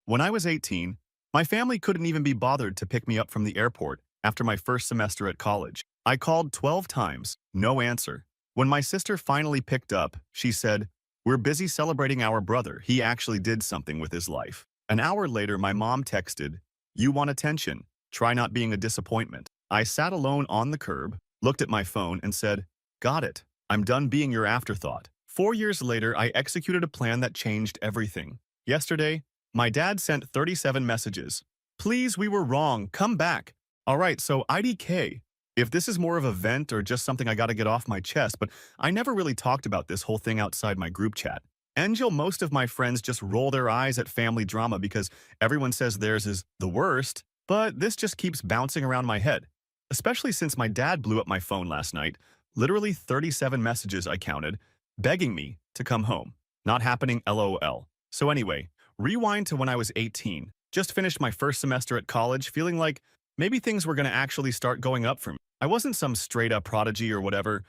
When I was 18, my family couldn't even be bothered to pick me up from the airport after my first semester at college. I called 12 times, no answer. When my sister finally picked up, she said, "We're busy celebrating our brother. He actually did something with his life." An hour later, my mom texted, "You want attention. Try not being a disappointment." I sat alone on the curb, looked at my phone, and said, "Got it. I'm done being your afterthought." 4 years later, I executed a plan that changed everything. Yesterday, my dad sent 37 messages. "Please, we were wrong. Come back." All right, so IDK. If this is more of a vent or just something I gotta get off my chest, but I never really talked about this whole thing outside my group chat. Angel, most of my friends just roll their eyes at family drama because everyone says theirs is the worst, but this just keeps bouncing around my head. Especially since my dad blew up my phone last night, literally 37 messages I counted, begging me to come home. Not happening, LOL. So anyway, rewind to when I was 18. Just finished my first semester at college, feeling like maybe things were going to actually start going up for me. I wasn't some straight-up prodigy or whatever.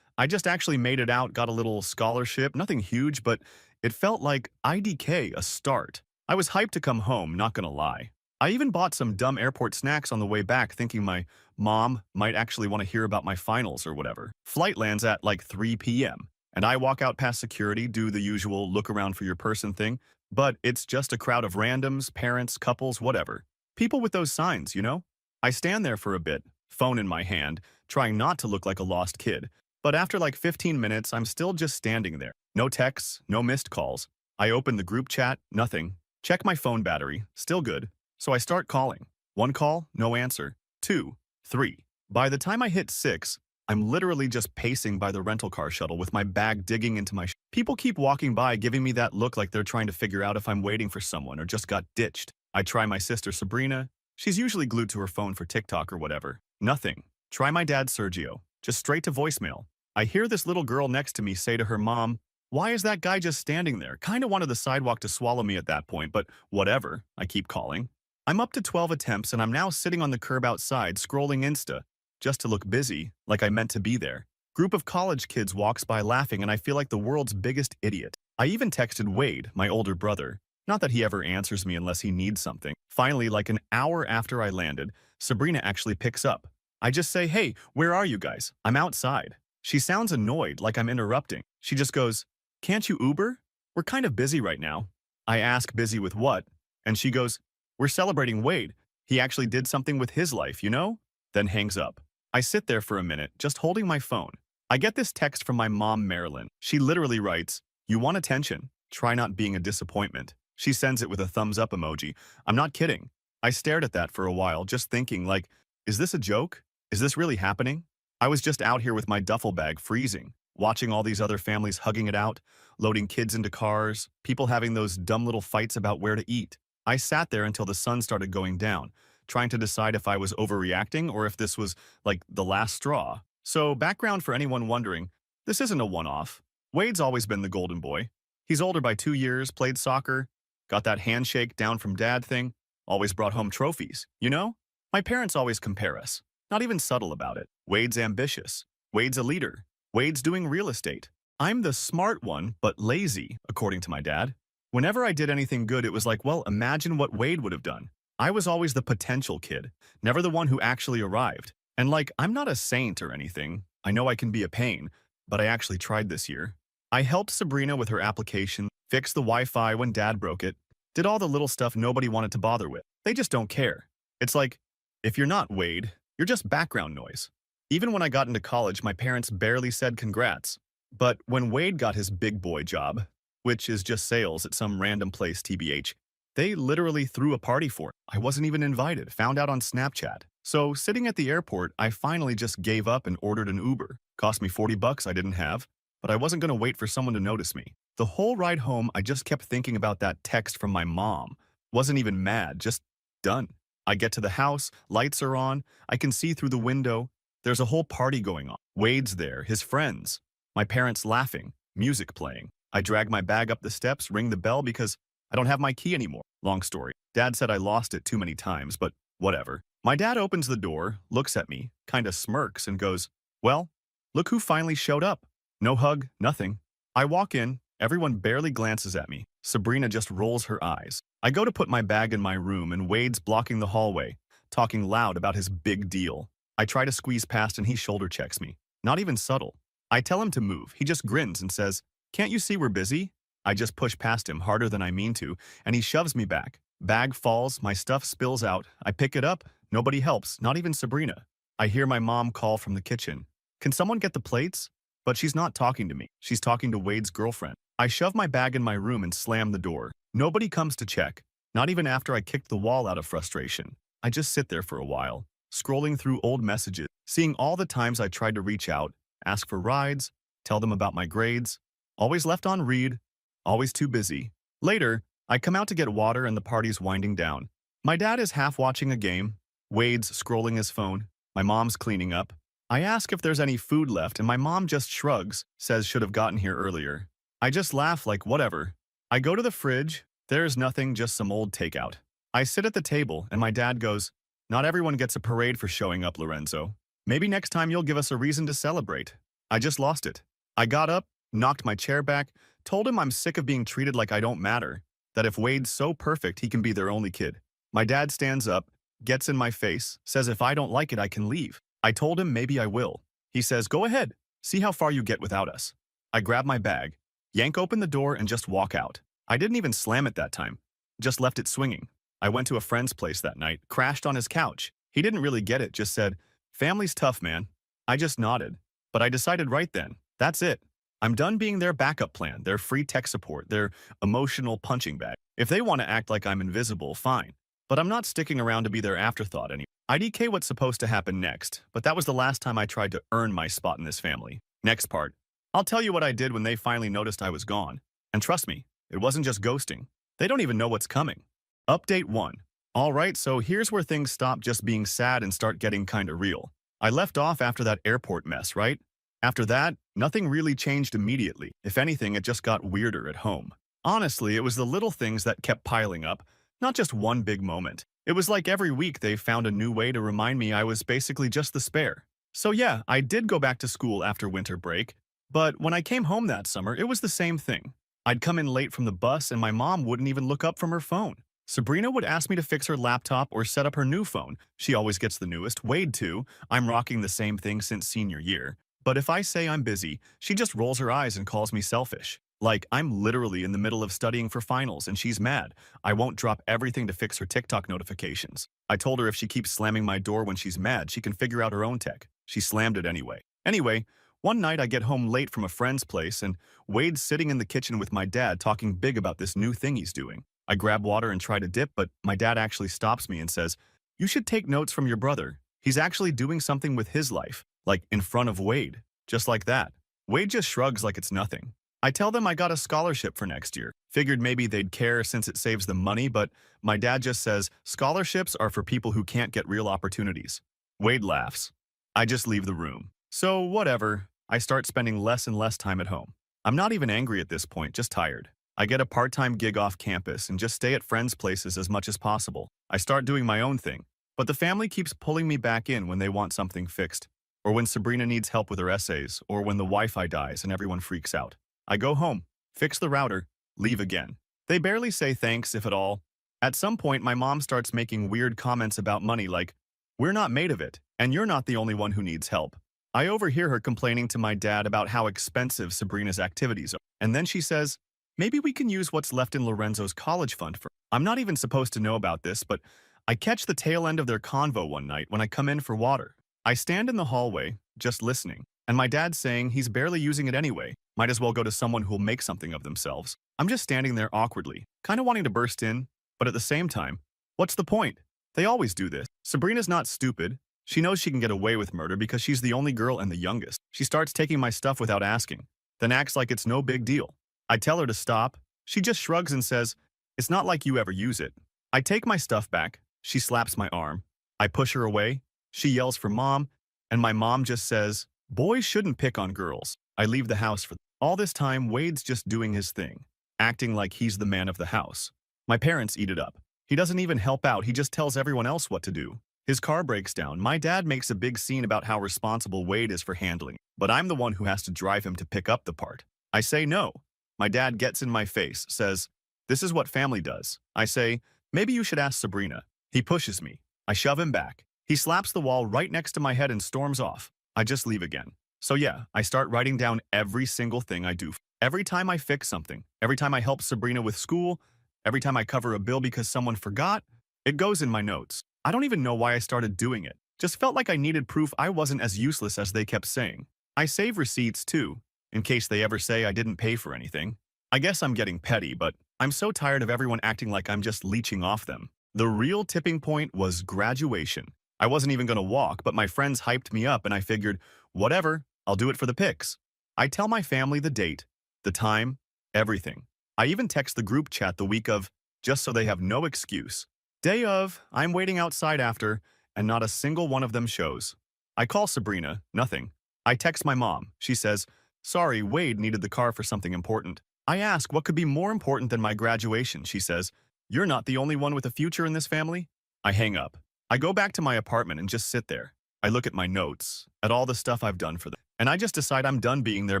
I just actually made it out, got a little scholarship, nothing huge, but it felt like IDK, a start. I was hyped to come home, not gonna lie. I even bought some dumb airport snacks on the way back, thinking my mom might actually want to hear about my finals or whatever. Flight lands at like 3 p.m., and I walk out past security, do the usual look around for your person thing, but it's just a crowd of randoms, parents, couples, whatever. People with those signs, you know? I stand there for a bit, phone in my hand, trying not to look like a lost kid. But after like 15 minutes, I'm still just standing there. No texts, no missed calls. I open the group chat, nothing. Check my phone battery, still good. So I start calling. One call, no answer. Two, three. By the time I hit six, I'm literally just pacing by the rental car shuttle with my bag digging into my People keep walking by, giving me that look like they're trying to figure out if I'm waiting for someone or just got ditched. I try my sister Sabrina. She's usually glued to her phone for TikTok or whatever. Nothing. Try my dad Sergio. Just straight to voicemail. I hear this little girl next to me say to her mom, "Why is that guy just standing there?" Kinda wanted the sidewalk to swallow me at that point, but whatever. I keep calling. I'm up to 12 attempts and I'm now sitting on the curb outside scrolling Insta, just to look busy, like I meant to be there. Group of college kids walks by laughing and I feel like the world's biggest idiot. I even texted Wade, my older brother. Not that he ever answers me unless he needs something. Finally, like an hour after I landed, Sabrina actually picks up. I just say, "Hey, where are you guys? I'm outside." She sounds annoyed, like I'm interrupting. She just goes, "Can't you Uber? We're kind of busy right now." I ask, "Busy with what?" And she goes, "We're celebrating Wade. He actually did something with his life, you know?" Then hangs up. I sit there for a minute, just holding my phone. I get this text from my mom, Marilyn. She literally writes, "You want attention? Try not being a disappointment." She sends it with a thumbs up emoji. I'm not kidding. I stared at that for a while, just thinking, like, is this a joke? Is this really happening? I was just out here with my duffel bag freezing, watching all these other families hugging it out, loading kids into cars, people having those dumb little fights about where to eat. I sat there until the sun started going down, trying to decide if I was overreacting or if this was, like, the last straw. So, background for anyone wondering, this isn't a one-off. Wade's always been the golden boy. He's older by 2 years, played soccer, got that handshake down from dad thing, always brought home trophies, you know? My parents always compare us, not even subtle about it. Wade's ambitious. Wade's a leader. Wade's doing real estate. I'm the smart one, but lazy, according to my dad. Whenever I did anything good, it was like, well, imagine what Wade would have done. I was always the potential kid, never the one who actually arrived. And like, I'm not a saint or anything. I know I can be a pain, but I actually tried this year. I helped Sabrina with her application, fixed the Wi-Fi when dad broke it, did all the little stuff nobody wanted to bother with. They just don't care. It's like, if you're not Wade, you're just background noise. Even when I got into college, my parents barely said congrats. But when Wade got his big boy job, which is just sales at some random place TBH, they literally threw a party for it. I wasn't even invited, found out on Snapchat. So sitting at the airport, I finally just gave up and ordered an Uber. Cost me 40 bucks I didn't have, but I wasn't going to wait for someone to notice me. The whole ride home, I just kept thinking about that text from my mom. Wasn't even mad, just done. I get to the house, lights are on, I can see through the window. There's a whole party going on. Wade's there, his friends. My parents laughing, music playing. I drag my bag up the steps, ring the bell because I don't have my key anymore. Long story. Dad said I lost it too many times, but whatever. My dad opens the door, looks at me, kinda smirks, and goes, "Well, look who finally showed up." No hug, nothing. I walk in, everyone barely glances at me. Sabrina just rolls her eyes. I go to put my bag in my room and Wade's blocking the hallway, talking loud about his big deal. I try to squeeze past and he shoulder checks me. Not even subtle. I tell him to move. He just grins and says, "Can't you see we're busy?" I just push past him harder than I mean to, and he shoves me back. Bag falls, my stuff spills out. I pick it up. Nobody helps, not even Sabrina. I hear my mom call from the kitchen. "Can someone get the plates?" But she's not talking to me. She's talking to Wade's girlfriend. I shove my bag in my room and slam the door. Nobody comes to check, not even after I kicked the wall out of frustration. I just sit there for a while, scrolling through old messages, seeing all the times I tried to reach out, ask for rides, tell them about my grades. Always left on read, always too busy. Later, I come out to get water and the party's winding down. My dad is half watching a game. Wade's scrolling his phone. My mom's cleaning up. I ask if there's any food left and my mom just shrugs, says should have gotten here earlier. I just laugh like whatever. I go to the fridge. There's nothing, just some old takeout. I sit at the table and my dad goes, "Not everyone gets a parade for showing up, Lorenzo. Maybe next time you'll give us a reason to celebrate." I just lost it. I got up, knocked my chair back, told him I'm sick of being treated like I don't matter, that if Wade's so perfect, he can be their only kid. My dad stands up, gets in my face, says if I don't like it, I can leave. I told him maybe I will. He says, "Go ahead, see how far you get without us." I grab my bag, yank open the door, and just walk out. I didn't even slam it that time, just left it swinging. I went to a friend's place that night, crashed on his couch. He didn't really get it, just said, "Family's tough, man." I just nodded, but I decided right then, that's it. I'm done being their backup plan, their free tech support, their emotional punching bag. If they want to act like I'm invisible, fine. But I'm not sticking around to be their afterthought anymore. IDK what's supposed to happen next, but that was the last time I tried to earn my spot in this family. Next part. I'll tell you what I did when they finally noticed I was gone. And trust me, it wasn't just ghosting. They don't even know what's coming. Update 1. Alright, so here's where things stop just being sad and start getting kinda real. I left off after that airport mess, right? After that, nothing really changed immediately. If anything, it just got weirder at home. Honestly, it was the little things that kept piling up, not just one big moment. It was like every week they found a new way to remind me I was basically just the spare. So yeah, I did go back to school after winter break, but when I came home that summer, it was the same thing. I'd come in late from the bus and my mom wouldn't even look up from her phone. Sabrina would ask me to fix her laptop or set up her new phone. She always gets the newest. Wade too. I'm rocking the same thing since senior year. But if I say I'm busy, she just rolls her eyes and calls me selfish. Like, I'm literally in the middle of studying for finals and she's mad. I won't drop everything to fix her TikTok notifications. I told her if she keeps slamming my door when she's mad, she can figure out her own tech. She slammed it anyway. Anyway, one night I get home late from a friend's place and Wade's sitting in the kitchen with my dad talking big about this new thing he's doing. I grab water and try to dip, but my dad actually stops me and says, "You should take notes from your brother. He's actually doing something with his life, like in front of Wade." Just like that. Wade just shrugs like it's nothing. I tell them I got a scholarship for next year. Figured maybe they'd care since it saves them money, but my dad just says, "Scholarships are for people who can't get real opportunities." Wade laughs. I just leave the room. So whatever, I start spending less and less time at home. I'm not even angry at this point, just tired. I get a part-time gig off campus and just stay at friends' places as much as possible. I start doing my own thing, but the family keeps pulling me back in when they want something fixed, or when Sabrina needs help with her essays, or when the Wi-Fi dies and everyone freaks out. I go home, fix the router, leave again. They barely say thanks, if at all. At some point, my mom starts making weird comments about money like, "We're not made of it, and you're not the only one who needs help." I overhear her complaining to my dad about how expensive Sabrina's activities are, and then she says, "Maybe we can use what's left in Lorenzo's college fund for—" I'm not even supposed to know about this, but I catch the tail end of their convo one night when I come in for water. I stand in the hallway, just listening, and my dad's saying he's barely using it anyway. Might as well go to someone who'll make something of themselves. I'm just standing there awkwardly, kind of wanting to burst in, but at the same time, what's the point? They always do this. Sabrina's not stupid. She knows she can get away with murder because she's the only girl and the youngest. She starts taking my stuff without asking, then acts like it's no big deal. I tell her to stop. She just shrugs and says, "It's not like you ever use it." I take my stuff back. She slaps my arm. I push her away. She yells for mom, and my mom just says, "Boys shouldn't pick on girls." I leave the house for all this time. Wade's just doing his thing, acting like he's the man of the house. My parents eat it up. He doesn't even help out. He just tells everyone else what to do. His car breaks down. My dad makes a big scene about how responsible Wade is for handling it, but I'm the one who has to drive him to pick up the part. I say no. My dad gets in my face, says, This is what family does. I say, maybe you should ask Sabrina. He pushes me. I shove him back. He slaps the wall right next to my head and storms off. I just leave again. So yeah, I start writing down every single thing I do. Every time I fix something, every time I help Sabrina with school, every time I cover a bill because someone forgot, it goes in my notes. I don't even know why I started doing it. Just felt like I needed proof I wasn't as useless as they kept saying. I save receipts too, in case they ever say I didn't pay for anything. I guess I'm getting petty, but I'm so tired of everyone acting like I'm just leeching off them. The real tipping point was graduation. I wasn't even going to walk, but my friends hyped me up and I figured, whatever, I'll do it for the pics. I tell my family the date, the time, everything. I even text the group chat the week of, just so they have no excuse. Day of, I'm waiting outside after, and not a single one of them shows. I call Sabrina, nothing. I text my mom. She says, sorry, Wade needed the car for something important. I ask what could be more important than my graduation. She says, you're not the only one with a future in this family. I hang up. I go back to my apartment and just sit there. I look at my notes, at all the stuff I've done for them, and I just decide I'm done being their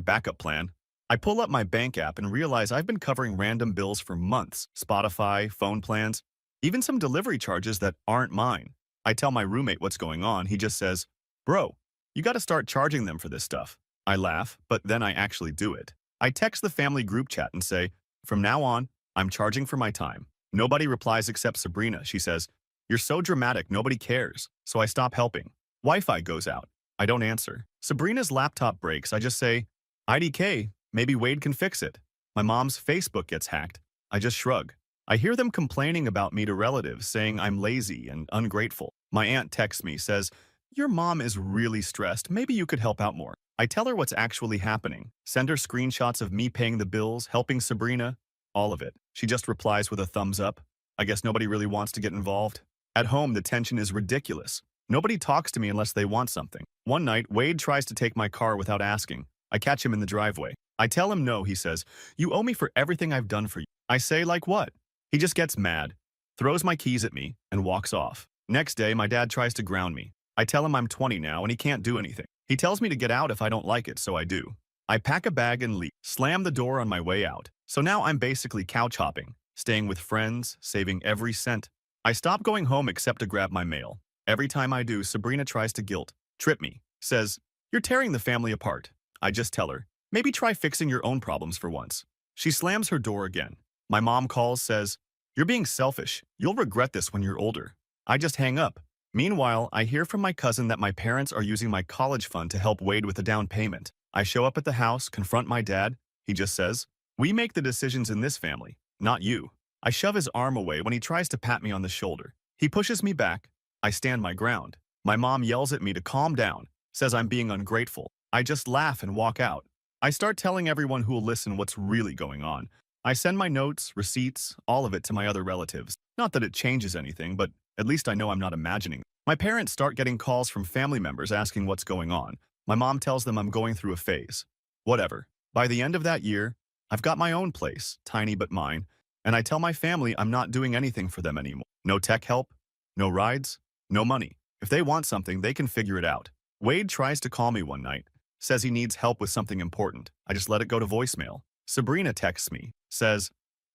backup plan. I pull up my bank app and realize I've been covering random bills for months, Spotify, phone plans, even some delivery charges that aren't mine. I tell my roommate what's going on. He just says, bro, you gotta start charging them for this stuff. I laugh, but then I actually do it. I text the family group chat and say, from now on, I'm charging for my time. Nobody replies except Sabrina. She says, you're so dramatic, nobody cares. So I stop helping. Wi-Fi goes out. I don't answer. Sabrina's laptop breaks. I just say, IDK, maybe Wade can fix it. My mom's Facebook gets hacked. I just shrug. I hear them complaining about me to relatives, saying I'm lazy and ungrateful. My aunt texts me, says, your mom is really stressed. Maybe you could help out more. I tell her what's actually happening. Send her screenshots of me paying the bills, helping Sabrina, all of it. She just replies with a thumbs up. I guess nobody really wants to get involved. At home, the tension is ridiculous. Nobody talks to me unless they want something. One night, Wade tries to take my car without asking. I catch him in the driveway. I tell him no. He says, you owe me for everything I've done for you. I say, like what? He just gets mad, throws my keys at me, and walks off. Next day, my dad tries to ground me. I tell him I'm 20 now and he can't do anything. He tells me to get out if I don't like it, so I do. I pack a bag and leave, slam the door on my way out. So now I'm basically couch hopping, staying with friends, saving every cent. I stop going home except to grab my mail. Every time I do, Sabrina tries to trip me, says, you're tearing the family apart. I just tell her, maybe try fixing your own problems for once. She slams her door again. My mom calls, says, you're being selfish. You'll regret this when you're older. I just hang up. Meanwhile, I hear from my cousin that my parents are using my college fund to help Wade with a down payment. I show up at the house, confront my dad. He just says, we make the decisions in this family, not you. I shove his arm away when he tries to pat me on the shoulder. He pushes me back. I stand my ground. My mom yells at me to calm down, says I'm being ungrateful. I just laugh and walk out. I start telling everyone who will listen what's really going on. I send my notes, receipts, all of it to my other relatives. Not that it changes anything, but at least I know I'm not imagining. My parents start getting calls from family members asking what's going on. My mom tells them I'm going through a phase. Whatever. By the end of that year, I've got my own place, tiny but mine, and I tell my family I'm not doing anything for them anymore. No tech help, no rides, no money. If they want something, they can figure it out. Wade tries to call me one night, says he needs help with something important. I just let it go to voicemail. Sabrina texts me, says,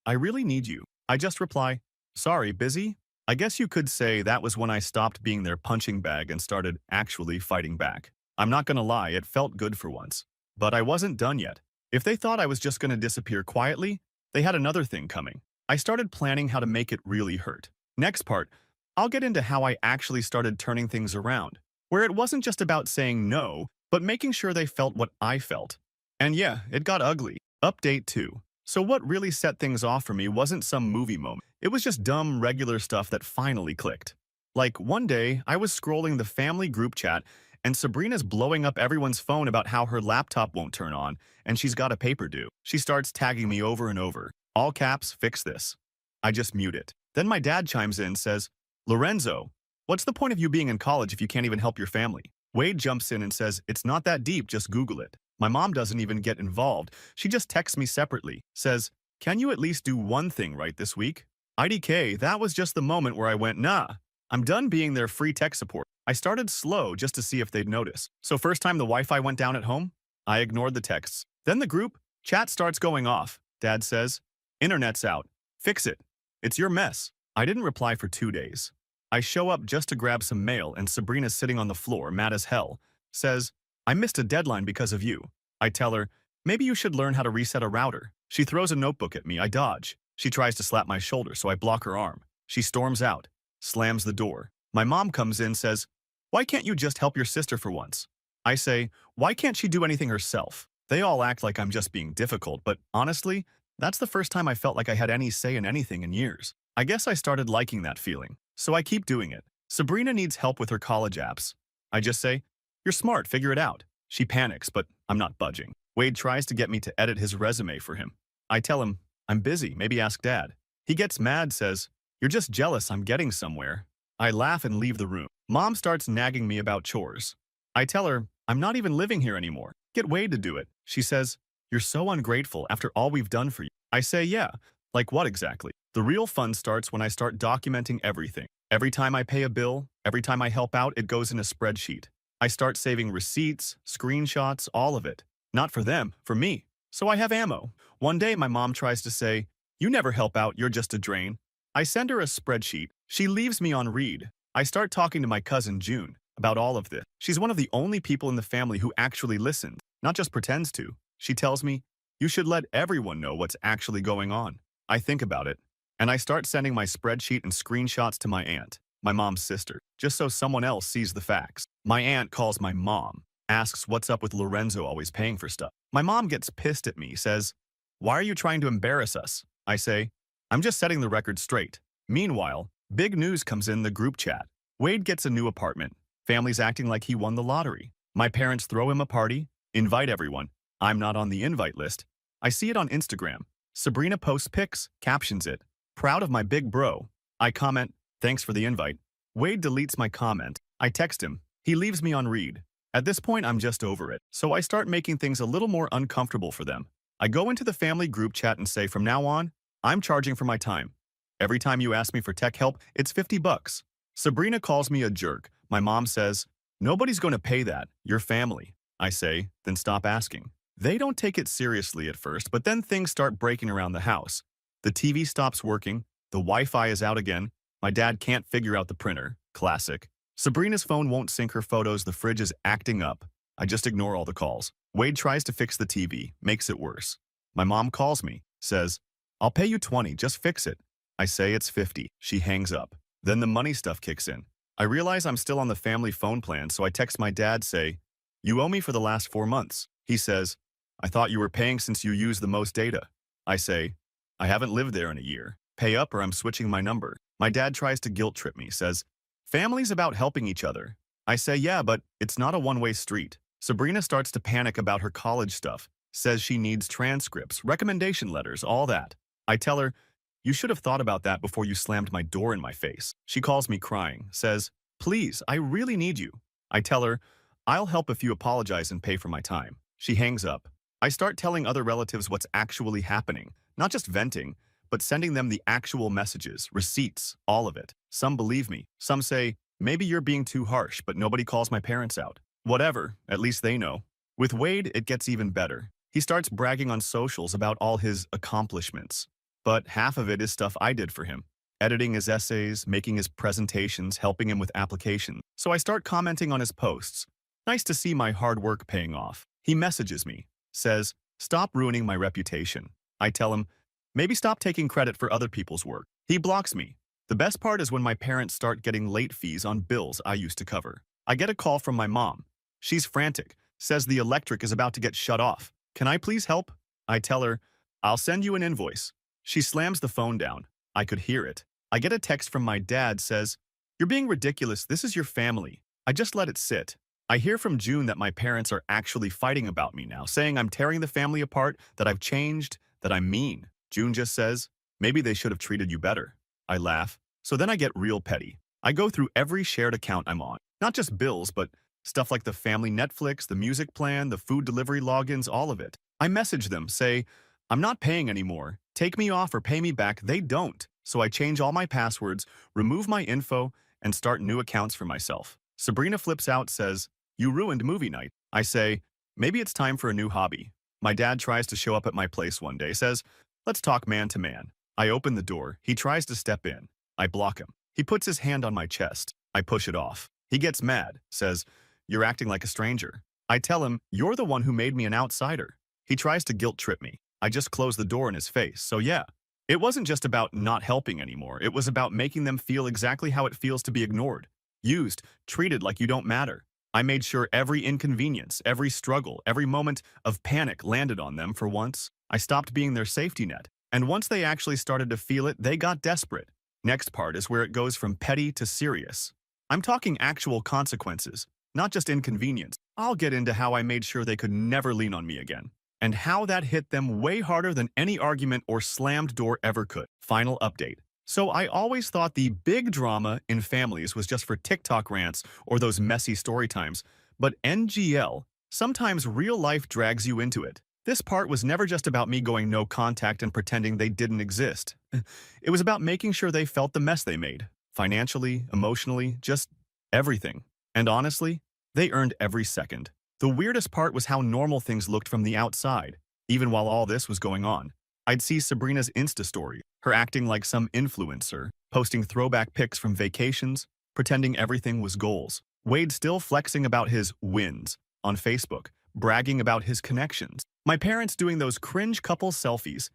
I really need you. I just reply, sorry, busy? I guess you could say that was when I stopped being their punching bag and started actually fighting back. I'm not gonna lie, it felt good for once. But I wasn't done yet. If they thought I was just gonna disappear quietly, they had another thing coming. I started planning how to make it really hurt. Next part, I'll get into how I actually started turning things around, where it wasn't just about saying no, but making sure they felt what I felt. And yeah, it got ugly. Update 2. So what really set things off for me wasn't some movie moment. It was just dumb, regular stuff that finally clicked. Like, one day, I was scrolling the family group chat, and Sabrina's blowing up everyone's phone about how her laptop won't turn on, and she's got a paper due. She starts tagging me over and over. All caps, fix this. I just mute it. Then my dad chimes in and says, Lorenzo, what's the point of you being in college if you can't even help your family? Wade jumps in and says, it's not that deep, just Google it. My mom doesn't even get involved. She just texts me separately, says, can you at least do one thing right this week? IDK, that was just the moment where I went, nah, I'm done being their free tech support. I started slow just to see if they'd notice. So first time the Wi-Fi went down at home, I ignored the texts. Then the group chat starts going off. Dad says, internet's out. Fix it. It's your mess. I didn't reply for 2 days. I show up just to grab some mail and Sabrina's sitting on the floor, mad as hell, says, I missed a deadline because of you. I tell her, maybe you should learn how to reset a router. She throws a notebook at me. I dodge. She tries to slap my shoulder, so I block her arm. She storms out, slams the door. My mom comes in, says, why can't you just help your sister for once? I say, why can't she do anything herself? They all act like I'm just being difficult, but honestly, that's the first time I felt like I had any say in anything in years. I guess I started liking that feeling, so I keep doing it. Sabrina needs help with her college apps. I just say, you're smart, figure it out. She panics, but I'm not budging. Wade tries to get me to edit his resume for him. I tell him, I'm busy, maybe ask Dad. He gets mad, says, you're just jealous I'm getting somewhere. I laugh and leave the room. Mom starts nagging me about chores. I tell her, I'm not even living here anymore. Get Wade to do it. She says, you're so ungrateful after all we've done for you. I say, yeah, like what exactly? The real fun starts when I start documenting everything. Every time I pay a bill, every time I help out, it goes in a spreadsheet. I start saving receipts, screenshots, all of it. Not for them, for me. So I have ammo. One day my mom tries to say, you never help out, you're just a drain. I send her a spreadsheet. She leaves me on read. I start talking to my cousin June about all of this. She's one of the only people in the family who actually listens, not just pretends to. She tells me, you should let everyone know what's actually going on. I think about it, and I start sending my spreadsheet and screenshots to my aunt, my mom's sister, just so someone else sees the facts. My aunt calls my mom, asks what's up with Lorenzo always paying for stuff. My mom gets pissed at me, says, why are you trying to embarrass us? I say, I'm just setting the record straight. Meanwhile, big news comes in the group chat. Wade gets a new apartment. Family's acting like he won the lottery. My parents throw him a party, invite everyone. I'm not on the invite list. I see it on Instagram. Sabrina posts pics, captions it. Proud of my big bro. I comment, thanks for the invite. Wade deletes my comment. I text him. He leaves me on read. At this point, I'm just over it. So I start making things a little more uncomfortable for them. I go into the family group chat and say, from now on, I'm charging for my time. Every time you ask me for tech help, it's $50. Sabrina calls me a jerk. My mom says, nobody's going to pay that. You're family. I say, then stop asking. They don't take it seriously at first, but then things start breaking around the house. The TV stops working. The Wi-Fi is out again. My dad can't figure out the printer. Classic. Sabrina's phone won't sync her photos. The fridge is acting up. I just ignore all the calls. Wade tries to fix the TV, makes it worse. My mom calls me, says, I'll pay you 20, just fix it. I say it's 50. She hangs up. Then the money stuff kicks in. I realize I'm still on the family phone plan, so I text my dad, say, you owe me for the last 4 months. He says, I thought you were paying since you use the most data. I say, I haven't lived there in a year. Pay up or I'm switching my number. My dad tries to guilt trip me, says, family's about helping each other. I say, yeah, but it's not a one-way street. Sabrina starts to panic about her college stuff, says she needs transcripts, recommendation letters, all that. I tell her, you should have thought about that before you slammed my door in my face. She calls me crying, says, please, I really need you. I tell her, I'll help if you apologize and pay for my time. She hangs up. I start telling other relatives what's actually happening, not just venting, but sending them the actual messages, receipts, all of it. Some believe me. Some say, maybe you're being too harsh, but nobody calls my parents out. Whatever, at least they know. With Wade, it gets even better. He starts bragging on socials about all his accomplishments. But half of it is stuff I did for him. Editing his essays, making his presentations, helping him with applications. So I start commenting on his posts. Nice to see my hard work paying off. He messages me, says, stop ruining my reputation. I tell him, maybe stop taking credit for other people's work. He blocks me. The best part is when my parents start getting late fees on bills I used to cover. I get a call from my mom. She's frantic, says the electric is about to get shut off. Can I please help? I tell her, I'll send you an invoice. She slams the phone down. I could hear it. I get a text from my dad, says, you're being ridiculous, this is your family. I just let it sit. I hear from June that my parents are actually fighting about me now, saying I'm tearing the family apart, that I've changed, that I'm mean. June just says, maybe they should have treated you better. I laugh. So then I get real petty. I go through every shared account I'm on. Not just bills, but stuff like the family Netflix, the music plan, the food delivery logins, all of it. I message them, say, I'm not paying anymore. Take me off or pay me back. They don't. So I change all my passwords, remove my info, and start new accounts for myself. Sabrina flips out, says, you ruined movie night. I say, maybe it's time for a new hobby. My dad tries to show up at my place one day, says, let's talk man to man. I open the door. He tries to step in. I block him. He puts his hand on my chest. I push it off. He gets mad, says, "You're acting like a stranger." I tell him, "You're the one who made me an outsider." He tries to guilt trip me. I just close the door in his face. So yeah, it wasn't just about not helping anymore. It was about making them feel exactly how it feels to be ignored, used, treated like you don't matter. I made sure every inconvenience, every struggle, every moment of panic landed on them for once. I stopped being their safety net. And once they actually started to feel it, they got desperate. Next part is where it goes from petty to serious. I'm talking actual consequences, not just inconvenience. I'll get into how I made sure they could never lean on me again, and how that hit them way harder than any argument or slammed door ever could. Final update. So I always thought the big drama in families was just for TikTok rants or those messy story times, but NGL, sometimes real life drags you into it. This part was never just about me going no contact and pretending they didn't exist. It was about making sure they felt the mess they made. Financially, emotionally, just everything. And honestly, they earned every second. The weirdest part was how normal things looked from the outside, even while all this was going on. I'd see Sabrina's Insta story, her acting like some influencer, posting throwback pics from vacations, pretending everything was goals. Wade still flexing about his wins on Facebook, bragging about his connections. My parents doing those cringe couple selfies,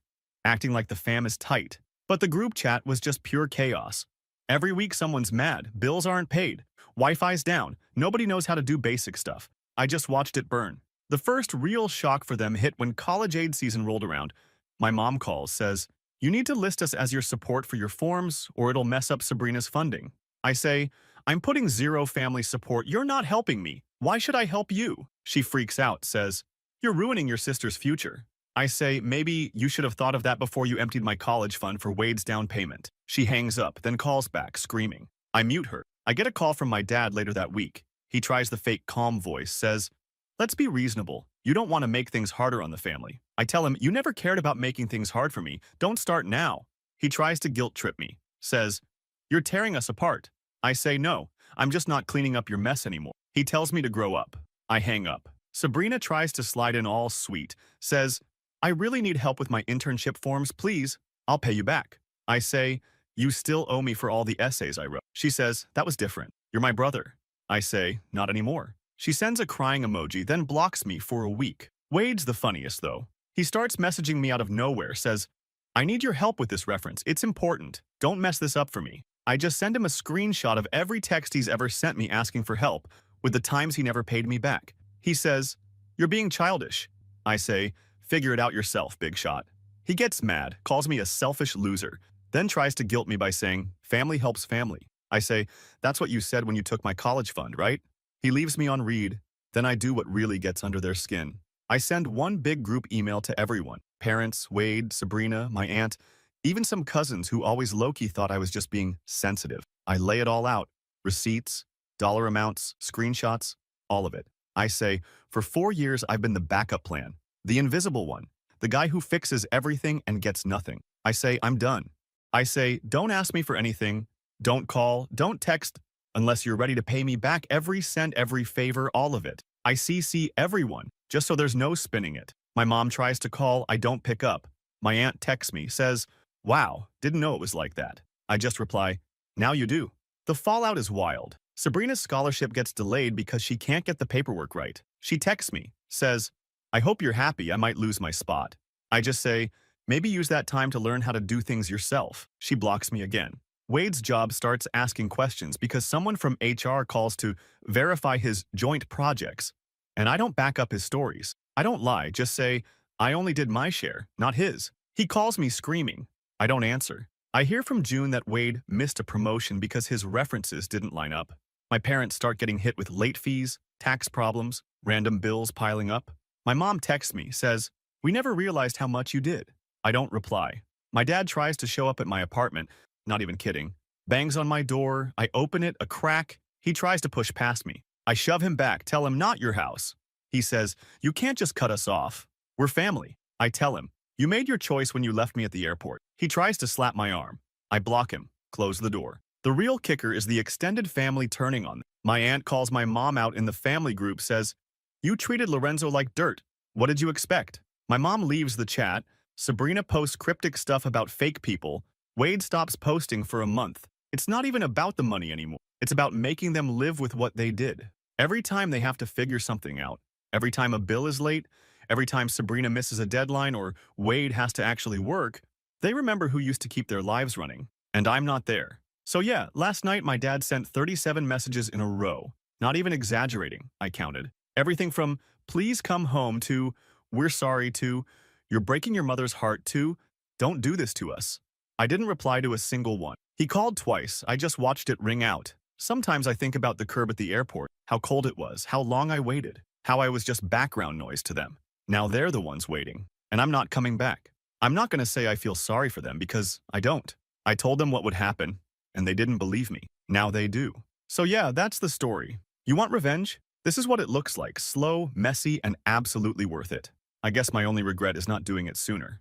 acting like the fam is tight. But the group chat was just pure chaos. Every week someone's mad, bills aren't paid, Wi-Fi's down, nobody knows how to do basic stuff. I just watched it burn. The first real shock for them hit when college aid season rolled around. My mom calls, says, "You need to list us as your support for your forms or it'll mess up Sabrina's funding." I say, "I'm putting zero family support. You're not helping me. Why should I help you?" She freaks out, says, "You're ruining your sister's future." I say, "Maybe you should have thought of that before you emptied my college fund for Wade's down payment." She hangs up, then calls back, screaming. I mute her. I get a call from my dad later that week. He tries the fake calm voice, says, "Let's be reasonable. You don't want to make things harder on the family." I tell him, "You never cared about making things hard for me. Don't start now." He tries to guilt trip me, says, "You're tearing us apart." I say, "No, I'm just not cleaning up your mess anymore." He tells me to grow up. I hang up. Sabrina tries to slide in all sweet, says, "I really need help with my internship forms, please. I'll pay you back." I say, "You still owe me for all the essays I wrote." She says, "That was different. You're my brother." I say, "Not anymore." She sends a crying emoji, then blocks me for a week. Wade's the funniest, though. He starts messaging me out of nowhere, says, "I need your help with this reference. It's important. Don't mess this up for me." I just send him a screenshot of every text he's ever sent me asking for help, with the times he never paid me back. He says, "You're being childish." I say, "Figure it out yourself, big shot." He gets mad, calls me a selfish loser, then tries to guilt me by saying, "Family helps family." I say, "That's what you said when you took my college fund, right?" He leaves me on read. Then I do what really gets under their skin. I send one big group email to everyone. Parents, Wade, Sabrina, my aunt, even some cousins who always low-key thought I was just being sensitive. I lay it all out. Receipts, dollar amounts, screenshots, all of it. I say, "For 4 years I've been the backup plan. The invisible one. The guy who fixes everything and gets nothing." I say, "I'm done." I say, "Don't ask me for anything. Don't call. Don't text unless you're ready to pay me back every cent, every favor, all of it." I CC everyone, just so there's no spinning it. My mom tries to call. I don't pick up. My aunt texts me, says, "Wow, didn't know it was like that." I just reply, "Now you do." The fallout is wild. Sabrina's scholarship gets delayed because she can't get the paperwork right. She texts me, says, "I hope you're happy. I might lose my spot." I just say, "Maybe use that time to learn how to do things yourself." She blocks me again. Wade's job starts asking questions because someone from HR calls to verify his joint projects. And I don't back up his stories. I don't lie, just say, "I only did my share, not his." He calls me screaming. I don't answer. I hear from June that Wade missed a promotion because his references didn't line up. My parents start getting hit with late fees, tax problems, random bills piling up. My mom texts me, says, "We never realized how much you did." I don't reply. My dad tries to show up at my apartment, not even kidding. Bangs on my door, I open it, a crack. He tries to push past me. I shove him back, tell him, "Not your house." He says, "You can't just cut us off. We're family." I tell him, "You made your choice when you left me at the airport." He tries to slap my arm. I block him, close the door. The real kicker is the extended family turning on them. My aunt calls my mom out in the family group, says, "You treated Lorenzo like dirt. What did you expect?" My mom leaves the chat. Sabrina posts cryptic stuff about fake people. Wade stops posting for a month. It's not even about the money anymore. It's about making them live with what they did. Every time they have to figure something out, every time a bill is late, every time Sabrina misses a deadline or Wade has to actually work, they remember who used to keep their lives running. And I'm not there. So yeah, last night my dad sent 37 messages in a row. Not even exaggerating, I counted. Everything from, please come home, to, we're sorry, to, you're breaking your mother's heart, to, don't do this to us. I didn't reply to a single one. He called twice. I just watched it ring out. Sometimes I think about the curb at the airport, how cold it was, how long I waited, how I was just background noise to them. Now they're the ones waiting, and I'm not coming back. I'm not going to say I feel sorry for them because I don't. I told them what would happen, and they didn't believe me. Now they do. So yeah, that's the story. You want revenge? This is what it looks like. Slow, messy, and absolutely worth it. I guess my only regret is not doing it sooner.